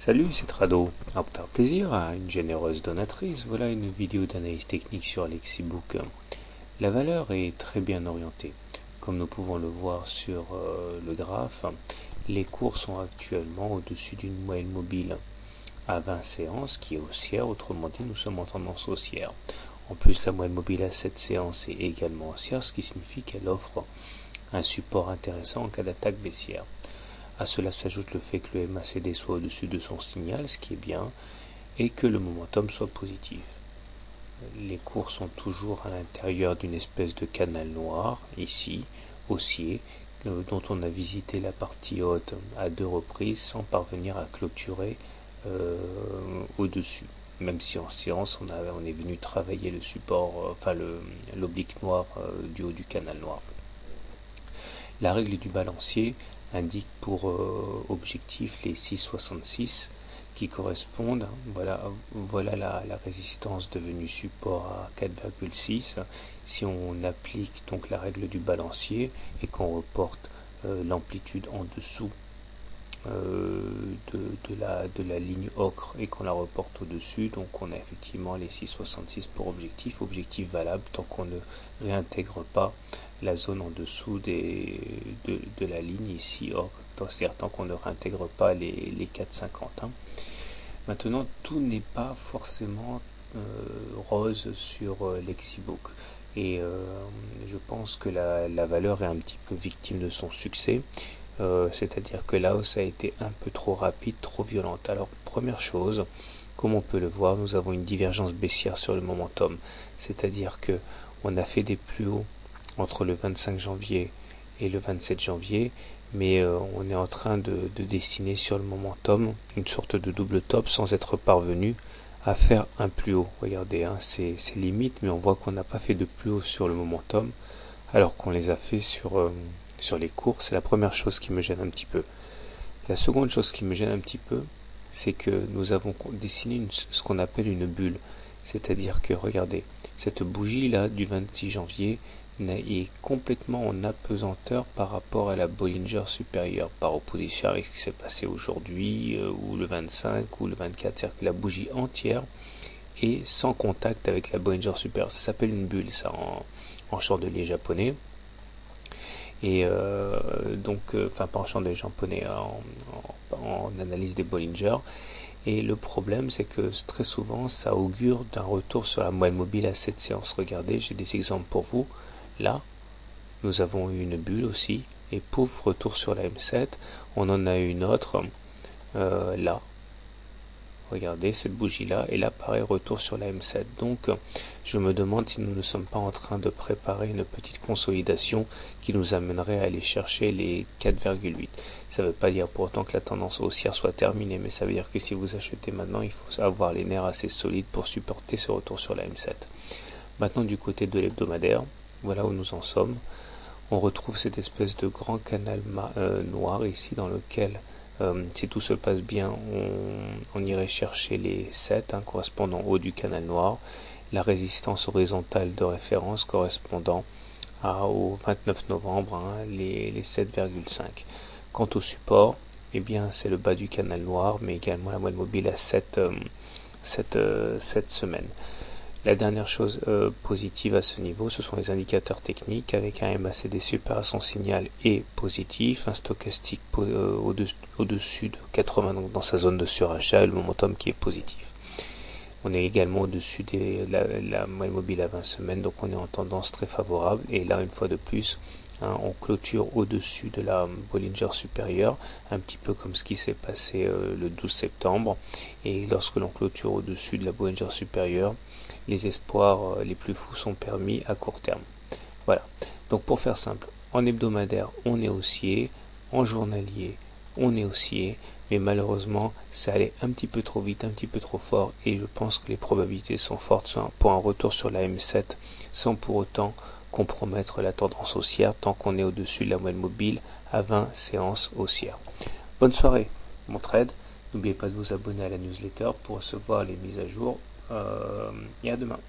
Salut, c'est Trado. À faire plaisir à une généreuse donatrice, voilà une vidéo d'analyse technique sur Lexibook. La valeur est très bien orientée. Comme nous pouvons le voir sur le graphe, les cours sont actuellement au-dessus d'une moyenne mobile à 20 séances qui est haussière, autrement dit nous sommes en tendance haussière. En plus, la moyenne mobile à 7 séances est également haussière, ce qui signifie qu'elle offre un support intéressant en cas d'attaque baissière. À cela s'ajoute le fait que le MACD soit au-dessus de son signal, ce qui est bien, et que le momentum soit positif. Les cours sont toujours à l'intérieur d'une espèce de canal noir, ici, haussier, dont on a visité la partie haute à 2 reprises sans parvenir à clôturer au-dessus. Même si en séance on est venu travailler le support, l'oblique noir du haut du canal noir. La règle du balancier indique pour objectif les 6,66 qui correspondent, voilà la résistance devenue support à 4,6. Si on applique donc la règle du balancier et qu'on reporte l'amplitude en dessous de la ligne ocre et qu'on la reporte au-dessus, donc on a effectivement les 6,66 pour objectif valable tant qu'on ne réintègre pas la zone en dessous de la ligne ici ocre, c'est-à-dire tant qu'on ne réintègre pas les 4,50. Maintenant, tout n'est pas forcément rose sur Lexibook et je pense que la valeur est un petit peu victime de son succès. C'est-à-dire que la hausse a été un peu trop rapide, trop violente. Alors, première chose, comme on peut le voir, nous avons une divergence baissière sur le momentum. C'est-à-dire que on a fait des plus hauts entre le 25 janvier et le 27 janvier, mais on est en train de dessiner sur le momentum une sorte de double top sans être parvenu à faire un plus haut. Regardez, hein, c'est limite, mais on voit qu'on n'a pas fait de plus haut sur le momentum, alors qu'on les a fait sur les cours. C'est la première chose qui me gêne un petit peu. La seconde chose qui me gêne un petit peu, c'est que nous avons dessiné ce qu'on appelle une bulle. C'est-à-dire que, regardez, cette bougie-là du 26 janvier est complètement en apesanteur par rapport à la Bollinger supérieure, par opposition avec ce qui s'est passé aujourd'hui, ou le 25, ou le 24. C'est-à-dire que la bougie entière est sans contact avec la Bollinger supérieure. Ça s'appelle une bulle, ça, en chandelier japonais. Et pas en chandelier japonais, en analyse des Bollinger. Et le problème, c'est que très souvent, ça augure d'un retour sur la moyenne mobile à 7 séances. Regardez, j'ai des exemples pour vous. Là, nous avons eu une bulle aussi, et pouf, retour sur la M7. On en a eu une autre, là. Regardez cette bougie-là, et là, pareil, retour sur la M7. Donc, je me demande si nous ne sommes pas en train de préparer une petite consolidation qui nous amènerait à aller chercher les 4,8. Ça ne veut pas dire pour autant que la tendance haussière soit terminée, mais ça veut dire que si vous achetez maintenant, il faut avoir les nerfs assez solides pour supporter ce retour sur la M7. Maintenant, du côté de l'hebdomadaire, voilà où nous en sommes. On retrouve cette espèce de grand canal noir ici dans lequel si tout se passe bien, on irait chercher les 7 correspondant au haut du canal noir, la résistance horizontale de référence correspondant au 29 novembre, les 7,5. Quant au support, eh bien c'est le bas du canal noir, mais également la moyenne mobile à 7 semaines. La dernière chose positive à ce niveau, ce sont les indicateurs techniques avec un MACD supérieur à son signal et positif, un stochastique au-dessus de 80, donc dans sa zone de surachat, et le momentum qui est positif. On est également au-dessus de la moyenne mobile à 20 semaines, donc on est en tendance très favorable. Et là, une fois de plus, on clôture au-dessus de la Bollinger supérieure, un petit peu comme ce qui s'est passé le 12 septembre. Et lorsque l'on clôture au-dessus de la Bollinger supérieure, les espoirs les plus fous sont permis à court terme. Voilà. Donc pour faire simple, en hebdomadaire, on est haussier, en journalier, on est haussier, mais malheureusement, ça allait un petit peu trop vite, un petit peu trop fort, et je pense que les probabilités sont fortes pour un retour sur la M7, sans pour autant compromettre la tendance haussière, tant qu'on est au-dessus de la moyenne mobile à 20 séances haussières. Bonne soirée, mon trade. N'oubliez pas de vous abonner à la newsletter pour recevoir les mises à jour, et à demain.